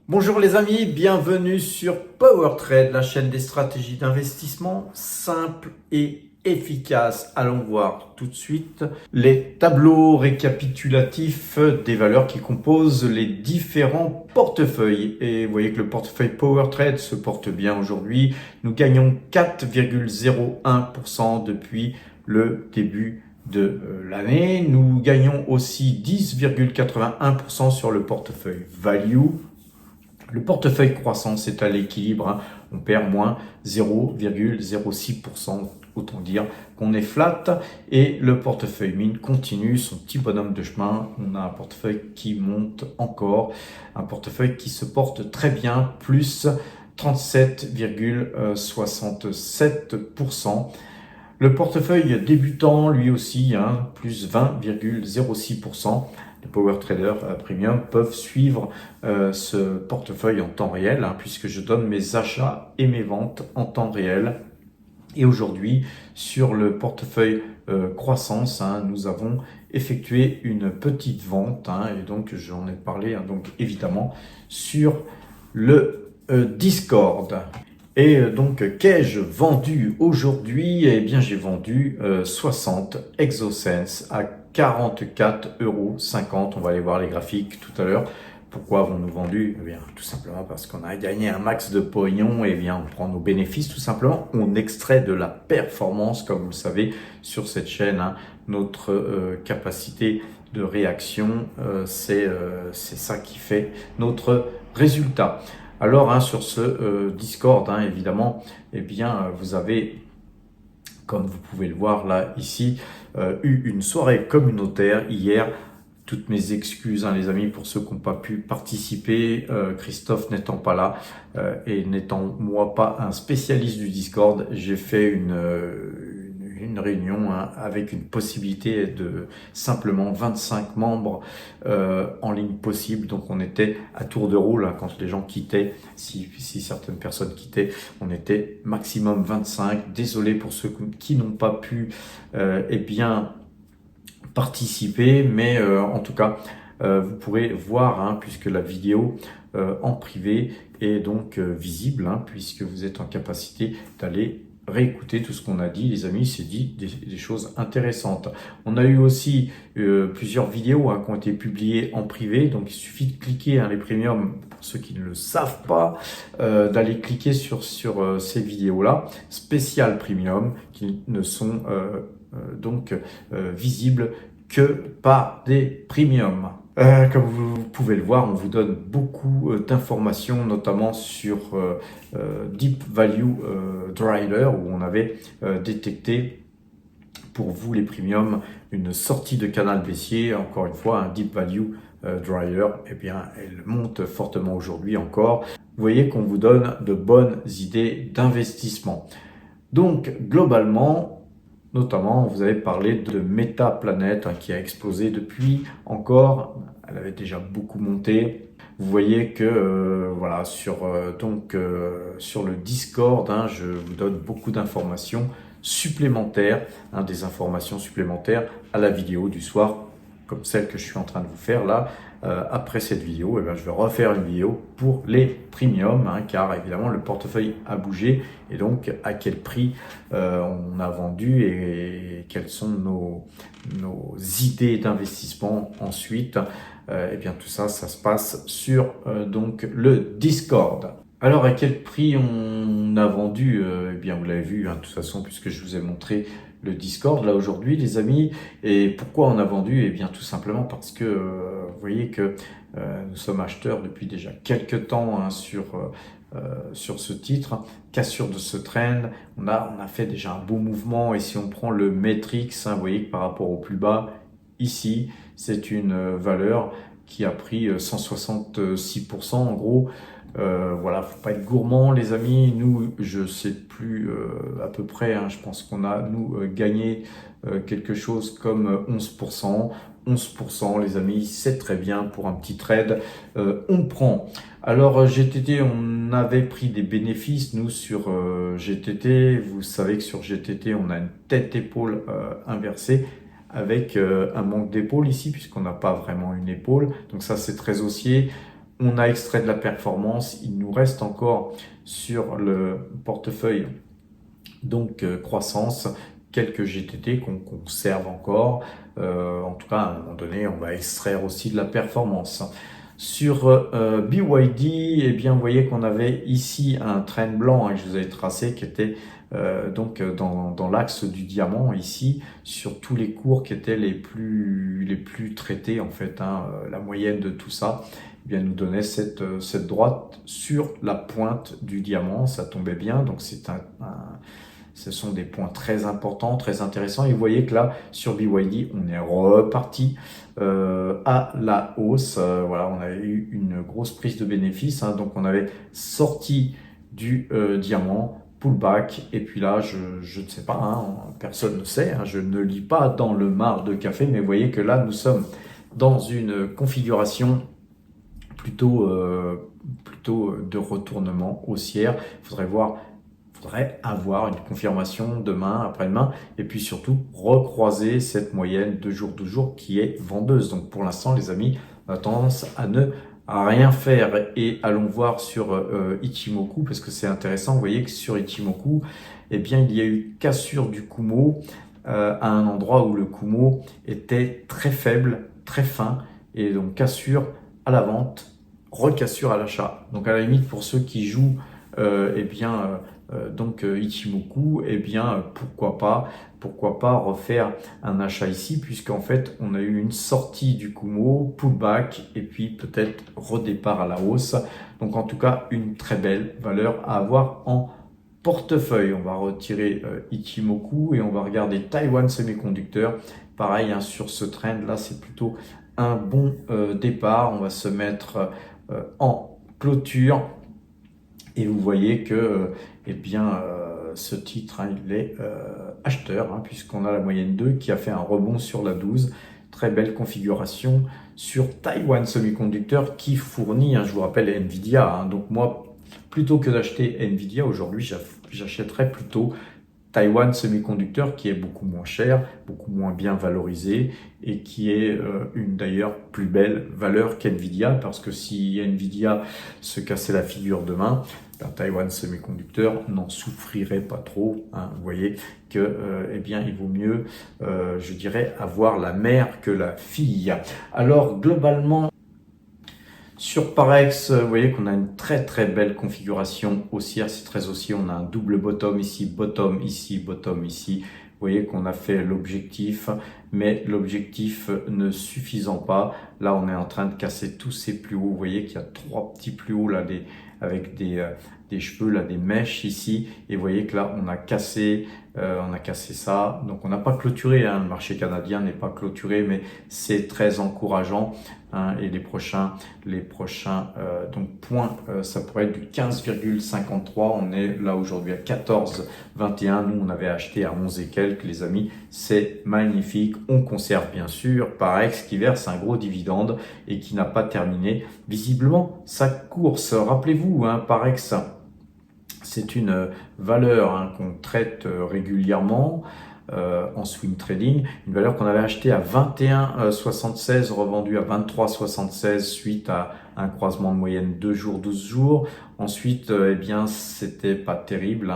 Bonjour les amis, bienvenue sur PowerTrade, la chaîne des stratégies d'investissement simples et efficaces. Allons voir tout de suite les tableaux récapitulatifs des valeurs qui composent les différents portefeuilles. Et vous voyez que le portefeuille PowerTrade se porte bien aujourd'hui. Nous gagnons 4,01% depuis le début de l'année. Nous gagnons aussi 10,81% sur le portefeuille Value. Le portefeuille croissance est à l'équilibre, on perd moins 0,06%, autant dire qu'on est flat. Et le portefeuille mine continue son petit bonhomme de chemin. On a un portefeuille qui monte encore, un portefeuille qui se porte très bien, plus 37,67%. Le portefeuille débutant, lui aussi, plus 20,06%. Les Power Traders Premium peuvent suivre ce portefeuille en temps réel, puisque je donne mes achats et mes ventes en temps réel. Et aujourd'hui, sur le portefeuille croissance, nous avons effectué une petite vente, et donc j'en ai parlé donc évidemment sur le Discord. Et donc, qu'ai-je vendu aujourd'hui? Eh bien, j'ai vendu 60 ExoSense à 44,50 €. On va aller voir les graphiques tout à l'heure. Pourquoi avons-nous vendu? Eh bien, tout simplement parce qu'on a gagné un max de pognon. Eh bien, on prend nos bénéfices tout simplement. On extrait de la performance, comme vous le savez, sur cette chaîne. Notre capacité de réaction, c'est ça qui fait notre résultat. Alors, sur ce Discord, évidemment, eh bien, vous avez, comme vous pouvez le voir là, ici, eu une soirée communautaire hier. Toutes mes excuses, les amis, pour ceux qui n'ont pas pu participer, Christophe n'étant pas là et n'étant moi pas un spécialiste du Discord, j'ai fait une réunion avec une possibilité de simplement 25 membres en ligne possible. Donc on était à tour de rôle quand les gens quittaient, si certaines personnes quittaient, on était maximum 25. Désolé pour ceux qui n'ont pas pu bien participer, mais en tout cas vous pourrez voir puisque la vidéo en privé est donc visible, puisque vous êtes en capacité d'aller réécouter tout ce qu'on a dit, les amis. C'est dit des choses intéressantes. On a eu aussi plusieurs vidéos qui ont été publiées en privé, donc il suffit de cliquer les premiums, pour ceux qui ne le savent pas, d'aller cliquer sur ces vidéos là spéciales premium, qui ne sont donc visibles que par des premiums. Comme vous pouvez le voir, on vous donne beaucoup d'informations, notamment sur Deep Value Driller, où on avait détecté pour vous les premiums une sortie de canal baissier. Encore une fois, un Deep Value Driller, eh bien, elle monte fortement aujourd'hui encore. Vous voyez qu'on vous donne de bonnes idées d'investissement. Donc, globalement, notamment, vous avez parlé de Metaplanet qui a explosé depuis encore. Elle avait déjà beaucoup monté. Vous voyez que voilà, sur le Discord, je vous donne beaucoup d'informations supplémentaires, des informations supplémentaires à la vidéo du soir, comme celle que je suis en train de vous faire là. Après cette vidéo, je vais refaire une vidéo pour les premiums, car évidemment le portefeuille a bougé, et donc à quel prix on a vendu et quelles sont nos idées d'investissement ensuite. Et bien tout ça, ça se passe sur donc le Discord. Alors à quel prix on a vendu? Eh bien vous l'avez vu de toute façon, puisque je vous ai montré le Discord là aujourd'hui, les amis. Et pourquoi on a vendu? Eh bien tout simplement parce que vous voyez que nous sommes acheteurs depuis déjà quelques temps sur ce titre, cassure de ce trend. On a fait déjà un beau mouvement, et si on prend le Matrix, vous voyez que par rapport au plus bas ici, c'est une valeur qui a pris 166% en gros. Voilà, faut pas être gourmand, les amis. Nous, je sais plus à peu près, je pense qu'on a gagné quelque chose comme 11%. 11%, les amis, c'est très bien pour un petit trade. On prend. Alors GTT, on avait pris des bénéfices nous sur GTT. Vous savez que sur GTT, on a une tête-épaule inversée, avec un manque d'épaule ici, puisqu'on n'a pas vraiment une épaule. Donc ça, c'est très haussier. On a extrait de la performance. Il nous reste encore sur le portefeuille donc croissance, quelques GTT qu'on conserve encore. En tout cas, à un moment donné, on va extraire aussi de la performance. Sur BYD, eh bien, vous voyez qu'on avait ici un trend blanc que je vous avais tracé qui était donc dans l'axe du diamant ici, sur tous les cours qui étaient les plus traités en fait. La moyenne de tout ça eh bien, nous donnait cette droite sur la pointe du diamant. Ça tombait bien, donc ce sont des points très importants, très intéressants. Et vous voyez que là, sur BYD, on est reparti à la hausse. Voilà, on avait eu une grosse prise de bénéfices. Donc, on avait sorti du diamant, pullback. Et puis là, je ne sais pas, personne ne sait. Je ne lis pas dans le marc de café. Mais vous voyez que là, nous sommes dans une configuration plutôt de retournement haussière. Il faudrait avoir une confirmation demain, après-demain, et puis surtout recroiser cette moyenne de jour qui est vendeuse. Donc pour l'instant, les amis, on a tendance à ne rien faire. Et allons voir sur Ichimoku, parce que c'est intéressant. Vous voyez que sur Ichimoku, eh bien, il y a eu cassure du Kumo à un endroit où le Kumo était très faible, très fin, et donc cassure à la vente, recassure à l'achat. Donc à la limite, pour ceux qui jouent eh bien Ichimoku, eh bien pourquoi pas refaire un achat ici, puisqu'en fait on a eu une sortie du Kumo, pullback et puis peut-être redépart à la hausse. Donc en tout cas une très belle valeur à avoir en portefeuille. On va retirer Ichimoku et on va regarder Taiwan Semiconductor. Pareil, sur ce trend là, c'est plutôt un bon départ. On va se mettre en clôture. Et vous voyez que eh bien, ce titre, il est acheteur, puisqu'on a la moyenne 2 qui a fait un rebond sur la 12. Très belle configuration sur Taiwan Semiconductor qui fournit, je vous rappelle, Nvidia. Donc moi, plutôt que d'acheter Nvidia, aujourd'hui, j'achèterais plutôt Taiwan Semiconductor qui est beaucoup moins cher, beaucoup moins bien valorisé et qui est une d'ailleurs plus belle valeur qu'Nvidia, parce que si Nvidia se cassait la figure demain, Taiwan Semiconductor n'en souffrirait pas trop. Vous voyez que eh bien il vaut mieux, je dirais, avoir la mère que la fille. Alors globalement, sur Parex, vous voyez qu'on a une très très belle configuration haussière, c'est très haussier. On a un double bottom ici, bottom ici, bottom ici. Vous voyez qu'on a fait l'objectif, mais l'objectif ne suffisant pas. Là, on est en train de casser tous ces plus hauts. Vous voyez qu'il y a 3 petits plus hauts là, avec des cheveux, là, des mèches ici. Et vous voyez que là, on a cassé ça. Donc, on n'a pas clôturé. Le marché canadien n'est pas clôturé, mais c'est très encourageant. Et les prochains donc points, ça pourrait être du 15,53. On est là aujourd'hui à 14,21. Nous, on avait acheté à 11 et quelques, les amis. C'est magnifique. On conserve bien sûr Parex qui verse un gros dividende et qui n'a pas terminé visiblement sa course. Rappelez-vous, Parex, c'est une valeur qu'on traite régulièrement en swing trading, une valeur qu'on avait achetée à 21,76, revendue à 23,76 suite à un croisement de moyenne 2 jours, 12 jours. Ensuite, eh bien, c'était pas terrible.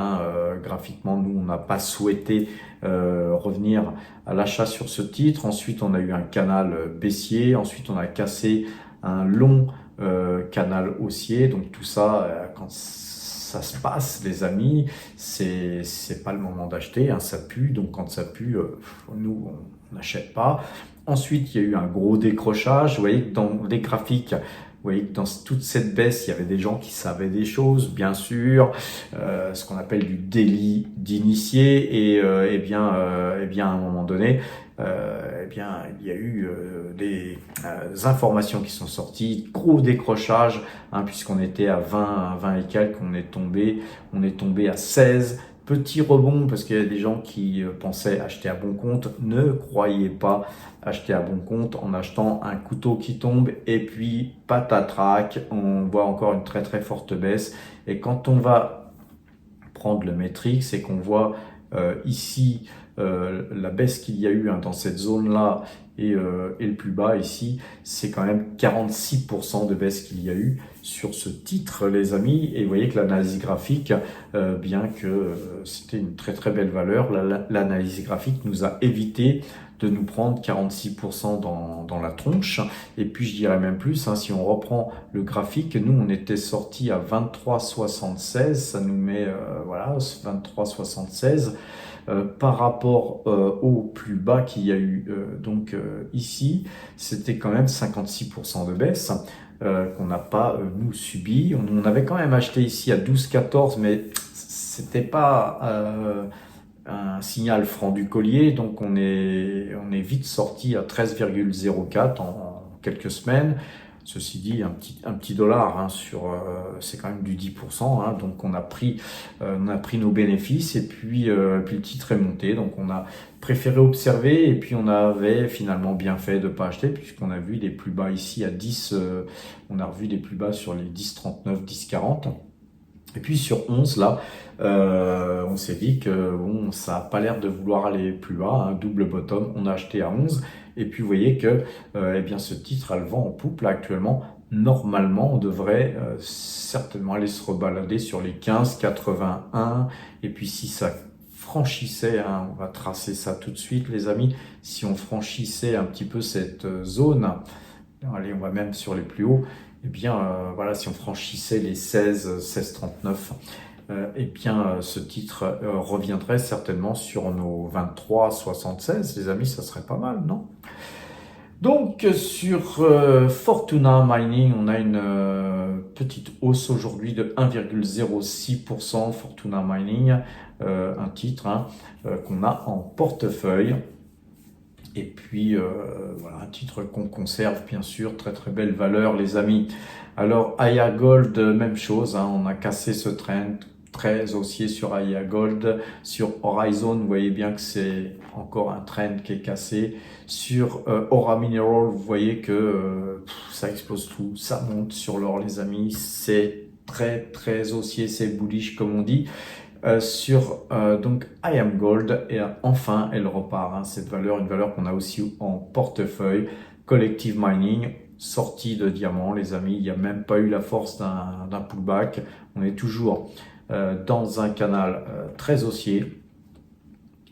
Graphiquement, nous, on n'a pas souhaité revenir à l'achat sur ce titre. Ensuite, on a eu un canal baissier. Ensuite, on a cassé un long canal haussier. Donc tout ça, quand ça se passe, les amis, c'est pas le moment d'acheter, ça pue. Donc quand ça pue, nous on n'achète pas. Ensuite, il y a eu un gros décrochage. Vous voyez que dans les graphiques, vous voyez que dans toute cette baisse, il y avait des gens qui savaient des choses, bien sûr, ce qu'on appelle du délit d'initié. Et eh bien, à un moment donné, eh bien, il y a eu des informations qui sont sorties, gros décrochage, puisqu'on était à 20 et quelques, on est tombé à 16. Petit rebond, parce qu'il y a des gens qui pensaient acheter à bon compte. Ne croyez pas acheter à bon compte en achetant un couteau qui tombe et puis patatrac, on voit encore une très très forte baisse. Et quand on va prendre le métrique, c'est qu'on voit ici la baisse qu'il y a eu dans cette zone-là et le plus bas ici, c'est quand même 46% de baisse qu'il y a eu sur ce titre, les amis. Et vous voyez que l'analyse graphique, bien que c'était une très très belle valeur, l'analyse graphique nous a évité de nous prendre 46% dans la tronche. Et puis je dirais même plus, si on reprend le graphique, nous on était sorti à 23,76, ça nous met voilà 23,76 par rapport au plus bas qu'il y a eu ici, c'était quand même 56% de baisse. Qu'on n'a pas nous subi. On avait quand même acheté ici à 12,14, mais c'était pas un signal franc du collier, donc on est vite sorti à 13,04 en quelques semaines. Ceci dit, un petit dollar sur, c'est quand même du 10%, donc on a pris nos bénéfices et puis le titre est monté, donc on a préféré observer et puis on avait finalement bien fait de pas acheter puisqu'on a vu des plus bas ici à 10, on a revu des plus bas sur les 10,39, 10,40. Et puis sur 11, là, on s'est dit que bon, ça n'a pas l'air de vouloir aller plus bas, double bottom, on a acheté à 11. Et puis vous voyez que eh bien, ce titre a le vent en poupe là actuellement. Normalement, on devrait certainement aller se rebalader sur les 15,81. Et puis si ça franchissait, on va tracer ça tout de suite les amis, si on franchissait un petit peu cette zone, allez, on va même sur les plus hauts, eh bien, voilà, si on franchissait les 16,39, eh bien, ce titre reviendrait certainement sur nos 23,76. Les amis, ça serait pas mal, non? Donc, sur Fortuna Mining, on a une petite hausse aujourd'hui de 1,06%. Fortuna Mining, un titre qu'on a en portefeuille. Et puis, voilà, un titre qu'on conserve, bien sûr, très très belle valeur, les amis. Alors, Aya Gold, même chose, on a cassé ce trend très haussier sur Aya Gold. Sur Horizon, vous voyez bien que c'est encore un trend qui est cassé. Sur Aura Mineral, vous voyez que ça explose tout, ça monte sur l'or, les amis. C'est très très haussier, c'est bullish, comme on dit. Sur donc I Am Gold et enfin elle repart, cette valeur, une valeur qu'on a aussi en portefeuille. Collective Mining, sortie de diamant, les amis, il n'y a même pas eu la force d'un pullback, on est toujours dans un canal très haussier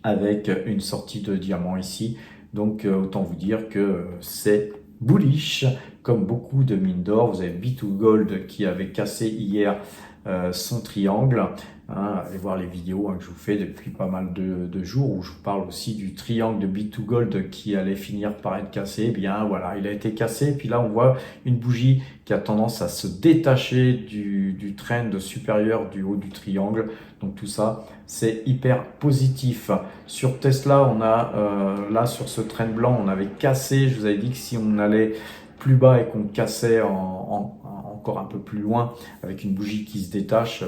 avec une sortie de diamant ici, donc autant vous dire que c'est bullish comme beaucoup de mines d'or. Vous avez B2Gold qui avait cassé hier son triangle. Allez voir les vidéos que je vous fais depuis pas mal de jours où je vous parle aussi du triangle de B2Gold qui allait finir par être cassé. Eh bien voilà, il a été cassé. Puis là, on voit une bougie qui a tendance à se détacher du trend supérieur du haut du triangle. Donc tout ça, c'est hyper positif. Sur Tesla, on a là sur ce trend blanc, on avait cassé. Je vous avais dit que si on allait plus bas et qu'on cassait encore un peu plus loin avec une bougie qui se détache,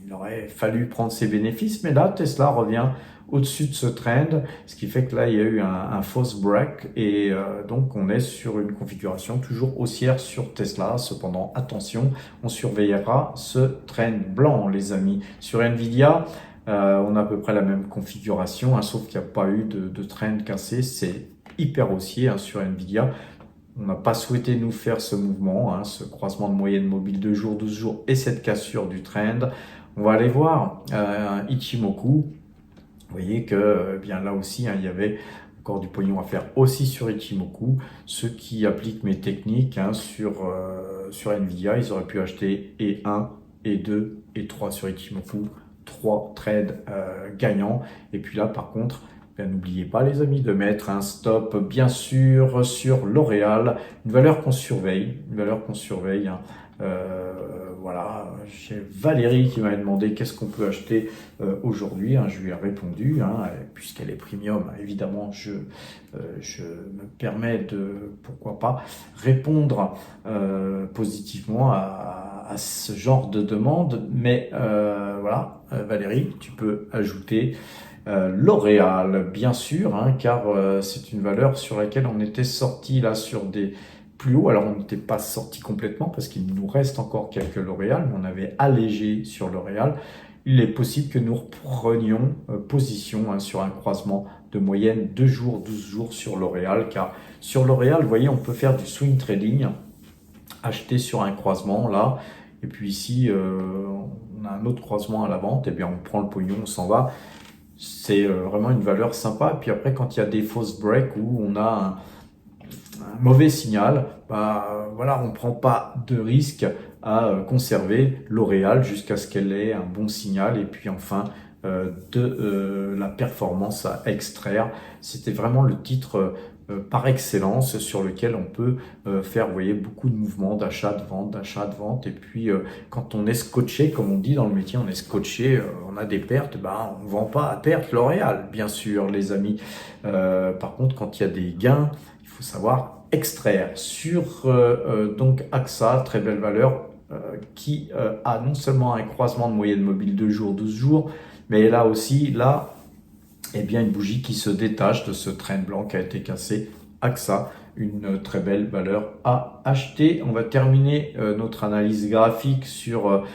il aurait fallu prendre ses bénéfices, mais là Tesla revient au-dessus de ce trend, ce qui fait que là il y a eu un false break et donc on est sur une configuration toujours haussière sur Tesla. Cependant attention, on surveillera ce trend blanc, les amis. Sur Nvidia, on a à peu près la même configuration, sauf qu'il n'y a pas eu de trend cassé. C'est hyper haussier sur Nvidia. On n'a pas souhaité nous faire ce mouvement, ce croisement de moyenne mobile 2 jours, 12 jours et cette cassure du trend. On va aller voir Ichimoku. Vous voyez que bien là aussi, il y avait encore du pognon à faire aussi sur Ichimoku. Ceux qui appliquent mes techniques sur Nvidia, ils auraient pu acheter et 1, et 2, et 3 sur Ichimoku. 3 trades gagnants. Et puis là, par contre, n'oubliez pas les amis de mettre un stop bien sûr sur L'Oréal, une valeur qu'on surveille, voilà, j'ai Valérie qui m'a demandé qu'est-ce qu'on peut acheter aujourd'hui, je lui ai répondu, puisqu'elle est premium, évidemment je me permets de, pourquoi pas, répondre positivement à ce genre de demande, mais voilà, Valérie, tu peux ajouter L'Oréal, bien sûr, car c'est une valeur sur laquelle on était sorti là sur des plus hauts. Alors on n'était pas sorti complètement parce qu'il nous reste encore quelques L'Oréal, mais on avait allégé sur L'Oréal. il est possible que nous reprenions position sur un croisement de moyenne 2 jours, 12 jours sur L'Oréal, car sur L'Oréal, vous voyez, on peut faire du swing trading, acheter sur un croisement là, et puis ici, on a un autre croisement à la vente, et bien on prend le pognon, on s'en va. C'est vraiment une valeur sympa. Puis après, quand il y a des fausses breaks où on a un mauvais signal, voilà, on ne prend pas de risque à conserver L'Oréal jusqu'à ce qu'elle ait un bon signal et puis enfin de la performance à extraire. C'était vraiment le titre par excellence sur lequel on peut faire, vous voyez, beaucoup de mouvements d'achat, de vente, d'achat, de vente. Et puis quand on est scotché, comme on dit dans le métier, on est scotché, on a des pertes, on ne vend pas à perte L'Oréal, bien sûr, les amis. Par contre, quand il y a des gains, il faut savoir extraire. Sur donc AXA, très belle valeur, qui a non seulement un croisement de moyenne mobile 2 jours, 12 jours, mais là aussi, là, eh bien, une bougie qui se détache de ce train blanc qui a été cassé. AXA, une très belle valeur à acheter. On va terminer notre analyse graphique sur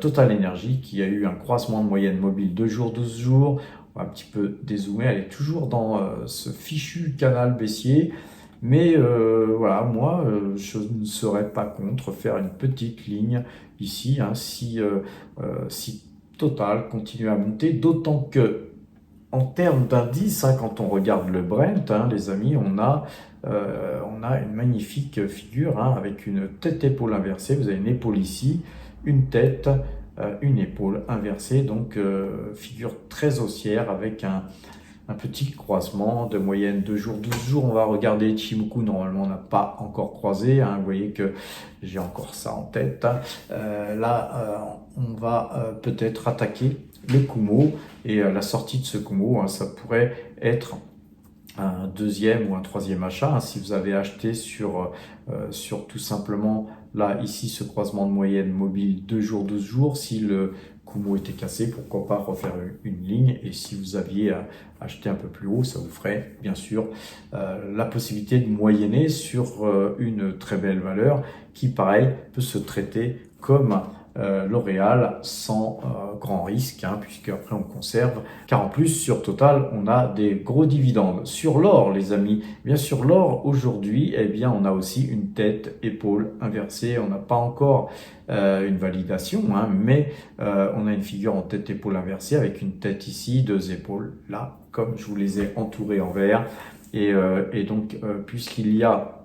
Total Energy qui a eu un croisement de moyenne mobile 2 jours, 12 jours. On va un petit peu dézoomer. Elle est toujours dans ce fichu canal baissier. Mais voilà, moi, je ne serais pas contre faire une petite ligne ici, hein, si Total continue à monter, d'autant que en termes d'indice, hein, quand on regarde le Brent, hein, les amis, on a une magnifique figure hein, avec une tête-épaule inversée. Vous avez une épaule ici, une tête, une épaule inversée, donc figure très haussière avec un petit croisement de moyenne 2 jours, 12 jours. On va regarder Ichimoku, normalement on n'a pas encore croisé, hein. Vous voyez que j'ai encore ça en tête. Là, on va peut-être attaquer le Kumo et la sortie de ce Kumo, hein, ça pourrait être un deuxième ou un troisième achat, hein, si vous avez acheté sur tout simplement là ici ce croisement de moyenne mobile 2 jours, 12 jours, si le Kumo était cassé, pourquoi pas refaire une ligne, et si vous aviez acheté un peu plus haut, ça vous ferait bien sûr la possibilité de moyenner sur une très belle valeur qui pareil peut se traiter comme L'Oréal sans grand risque, hein, puisque après on conserve, car en plus sur Total on a des gros dividendes. Sur l'or les amis, bien sûr l'or aujourd'hui, eh bien on a aussi une tête épaule inversée, on n'a pas encore une validation, hein, mais on a une figure en tête épaule inversée avec une tête ici, 2 épaules là, comme je vous les ai entourées en vert, et donc puisqu'il y a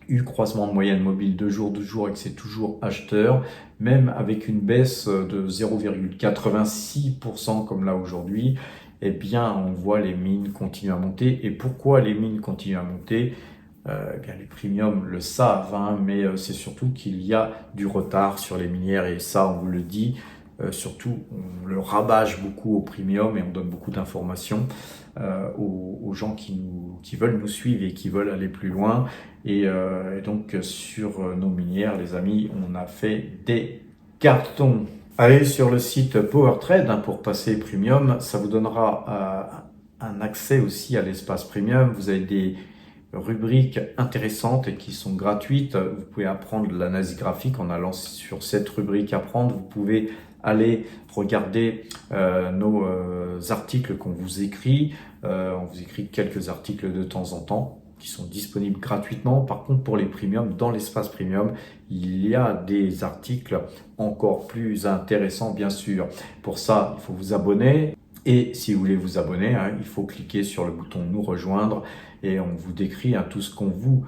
eu croisement de moyenne mobile 2 jours, 12 jours et que c'est toujours acheteur, même avec une baisse de 0,86% comme là aujourd'hui, eh bien on voit les mines continuer à monter. Et pourquoi les mines continuent à monter? Eh bien, les premiums le savent, hein, mais c'est surtout qu'il y a du retard sur les minières et ça on vous le dit. Surtout, on le rabâche beaucoup au premium et on donne beaucoup d'informations aux gens qui veulent nous suivre et qui veulent aller plus loin. Et donc, sur nos minières, les amis, on a fait des cartons. Allez sur le site PowerTrade hein, pour passer premium. Ça vous donnera un accès aussi à l'espace premium. Vous avez des rubriques intéressantes et qui sont gratuites. Vous pouvez apprendre l'analyse graphique en allant sur cette rubrique apprendre. Vous pouvez aller regarder nos articles qu'on vous écrit. On vous écrit quelques articles de temps en temps qui sont disponibles gratuitement. Par contre, pour les premiums, dans l'espace premium, il y a des articles encore plus intéressants, bien sûr. Pour ça, il faut vous abonner. Et si vous voulez vous abonner, hein, il faut cliquer sur le bouton « Nous rejoindre » et on vous décrit hein, tout ce qu'on vous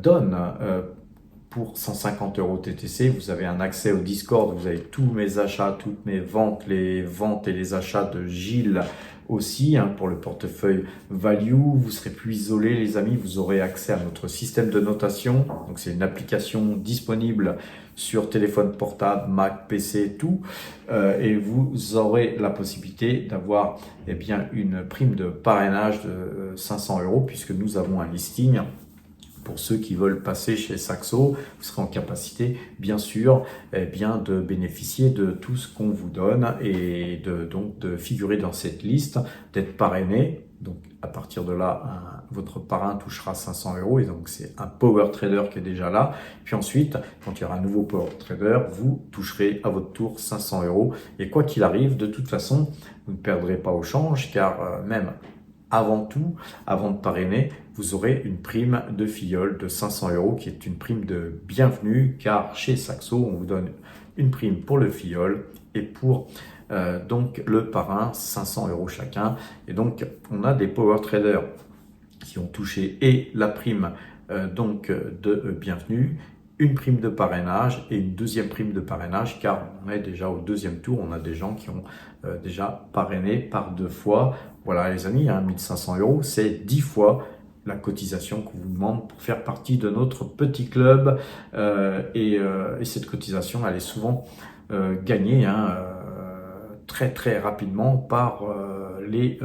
donne. Pour 150 € TTC, vous avez un accès au Discord, vous avez tous mes achats, toutes mes ventes, les ventes et les achats de Gilles aussi hein, pour le portefeuille Value. Vous serez plus isolé les amis, vous aurez accès à notre système de notation. Donc c'est une application disponible sur téléphone portable, Mac, PC, tout. Et vous aurez la possibilité d'avoir eh bien, une prime de parrainage de 500 € puisque nous avons un listing. Pour ceux qui veulent passer chez Saxo, vous serez en capacité, bien sûr, eh bien, de bénéficier de tout ce qu'on vous donne et donc de figurer dans cette liste, d'être parrainé Donc à partir de là, votre parrain touchera 500 € et donc c'est un power trader qui est déjà là. Puis ensuite, quand il y aura un nouveau power trader, vous toucherez à votre tour 500 € et quoi qu'il arrive, de toute façon, vous ne perdrez pas au change car même avant tout, avant de parrainer, vous aurez une prime de filleul de 500 € qui est une prime de bienvenue car chez Saxo, on vous donne une prime pour le filleul et pour donc le parrain 500 € chacun. Et donc on a des power traders qui ont touché et la prime donc de bienvenue, une prime de parrainage et une deuxième prime de parrainage car on est déjà au deuxième tour, on a des gens qui ont déjà parrainé par 2 fois. Voilà les amis, 1500 €, c'est 10 fois la cotisation qu'on vous demande pour faire partie de notre petit club et cette cotisation elle est souvent gagnée très très rapidement par les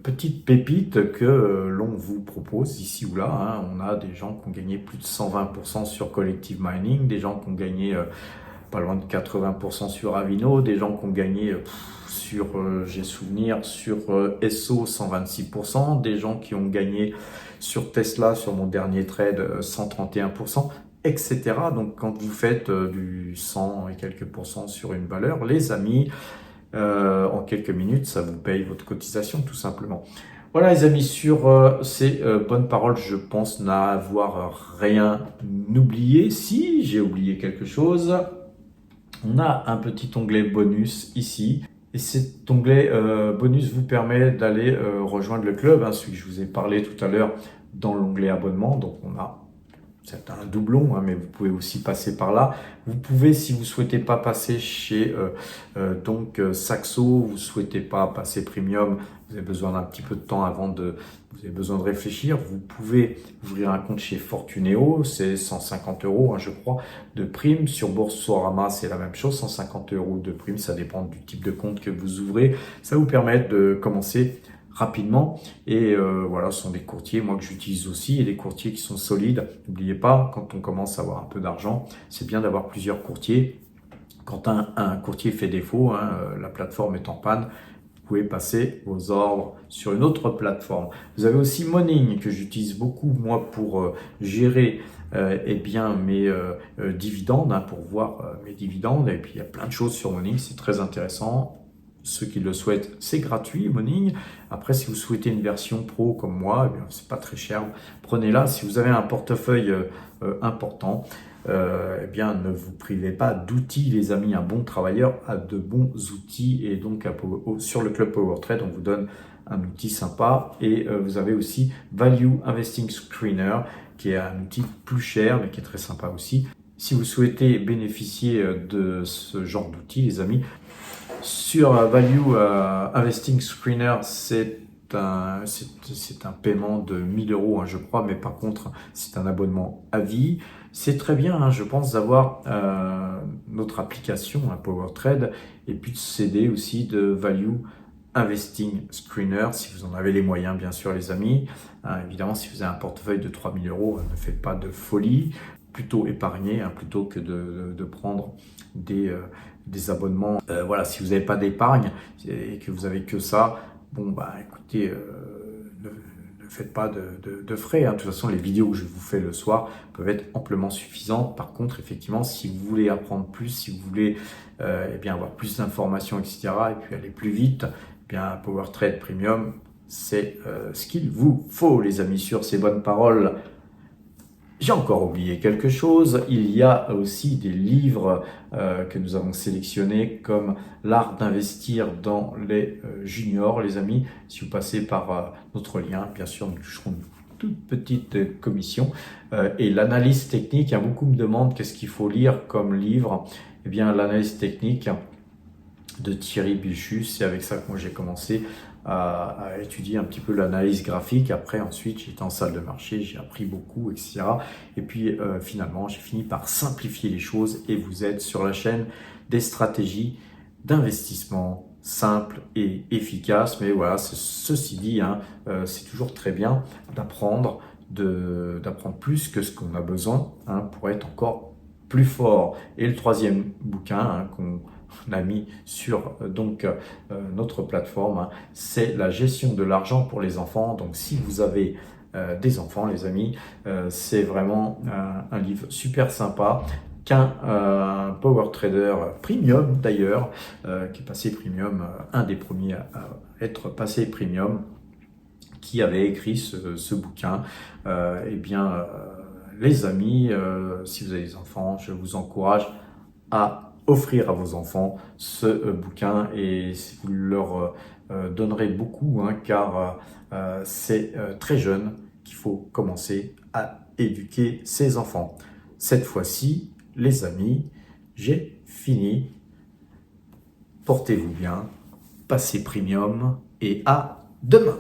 petites pépites que l'on vous propose ici ou là. On a des gens qui ont gagné plus de 120% sur Collective Mining, des gens qui ont gagné pas loin de 80% sur Avino, des gens qui ont gagné sur, j'ai souvenir, sur SO 126%, des gens qui ont gagné sur Tesla, sur mon dernier trade, 131%, etc. Donc quand vous faites du 100 et quelques pourcents sur une valeur, les amis, en quelques minutes, ça vous paye votre cotisation tout simplement. Voilà les amis, sur ces bonnes paroles, je pense n'avoir rien oublié. Si j'ai oublié quelque chose, on a un petit onglet bonus ici. Et cet onglet bonus vous permet d'aller rejoindre le club, celui que je vous ai parlé tout à l'heure dans l'onglet abonnement. Donc on a c'est un doublon, mais vous pouvez aussi passer par là. Vous pouvez, si vous souhaitez pas passer chez Saxo, vous souhaitez pas passer premium, vous avez besoin d'un petit peu de temps vous avez besoin de réfléchir. Vous pouvez ouvrir un compte chez Fortuneo, c'est 150 €, je crois, de prime. Sur Boursorama, c'est la même chose, 150 € de prime. Ça dépend du type de compte que vous ouvrez. Ça vous permet de commencer rapidement et voilà, ce sont des courtiers moi que j'utilise aussi et des courtiers qui sont solides. N'oubliez pas, quand on commence à avoir un peu d'argent, c'est bien d'avoir plusieurs courtiers. Quand un courtier fait défaut, la plateforme est en panne, vous pouvez passer vos ordres sur une autre plateforme. Vous avez aussi Moning que j'utilise beaucoup moi pour gérer mes dividendes, pour voir mes dividendes, et puis il y a plein de choses sur Moning, c'est très intéressant. Ceux qui le souhaitent, c'est gratuit, Moning. Après, si vous souhaitez une version pro comme moi, eh bien, c'est pas très cher. Prenez-la. Si vous avez un portefeuille important, eh bien, ne vous privez pas d'outils, les amis. Un bon travailleur a de bons outils. Et donc, sur le Club Power Trade, on vous donne un outil sympa. Et vous avez aussi Value Investing Screener, qui est un outil plus cher, mais qui est très sympa aussi. Si vous souhaitez bénéficier de ce genre d'outils, les amis, sur Value Investing Screener, c'est un paiement de 1000 €, je crois, mais par contre, c'est un abonnement à vie. C'est très bien, je pense, d'avoir notre application, Power Trade, et puis de s'aider aussi de Value Investing Screener, si vous en avez les moyens, bien sûr, les amis. Évidemment, si vous avez un portefeuille de 3000 €, ne faites pas de folie, plutôt épargner, plutôt que de prendre des abonnements. Voilà, si vous n'avez pas d'épargne et que vous avez que ça, bon, écoutez, ne faites pas de frais. De toute façon, les vidéos que je vous fais le soir peuvent être amplement suffisantes. Par contre, effectivement, si vous voulez apprendre plus, si vous voulez avoir plus d'informations, etc., et puis aller plus vite, Power Trade Premium, c'est ce qu'il vous faut, les amis. Sur ces bonnes paroles, j'ai encore oublié quelque chose. Il y a aussi des livres que nous avons sélectionnés comme L'art d'investir dans les juniors, les amis. Si vous passez par notre lien, bien sûr, nous toucherons une toute petite commission. Et l'analyse technique, beaucoup me demandent qu'est-ce qu'il faut lire comme livre. Eh bien, l'analyse technique de Thierry Bilchus, c'est avec ça que moi j'ai commencé à étudier un petit peu l'analyse graphique. Après, ensuite, j'étais en salle de marché, j'ai appris beaucoup, etc. Et puis, finalement, j'ai fini par simplifier les choses et vous êtes sur la chaîne des stratégies d'investissement simples et efficaces. Mais voilà, ceci dit, c'est toujours très bien d'apprendre plus que ce qu'on a besoin pour être encore plus fort. Et le troisième bouquin qu'on on a mis sur notre plateforme, hein, c'est la gestion de l'argent pour les enfants. Donc si vous avez des enfants, les amis, c'est vraiment un livre super sympa qu'un Power Trader Premium d'ailleurs, qui est passé Premium, un des premiers à être passé Premium, qui avait écrit ce bouquin. Les amis, si vous avez des enfants, je vous encourage à offrir à vos enfants ce bouquin et vous leur donnerez beaucoup, hein, car c'est très jeune qu'il faut commencer à éduquer ses enfants. Cette fois-ci, les amis, j'ai fini. Portez-vous bien, passez premium et à demain.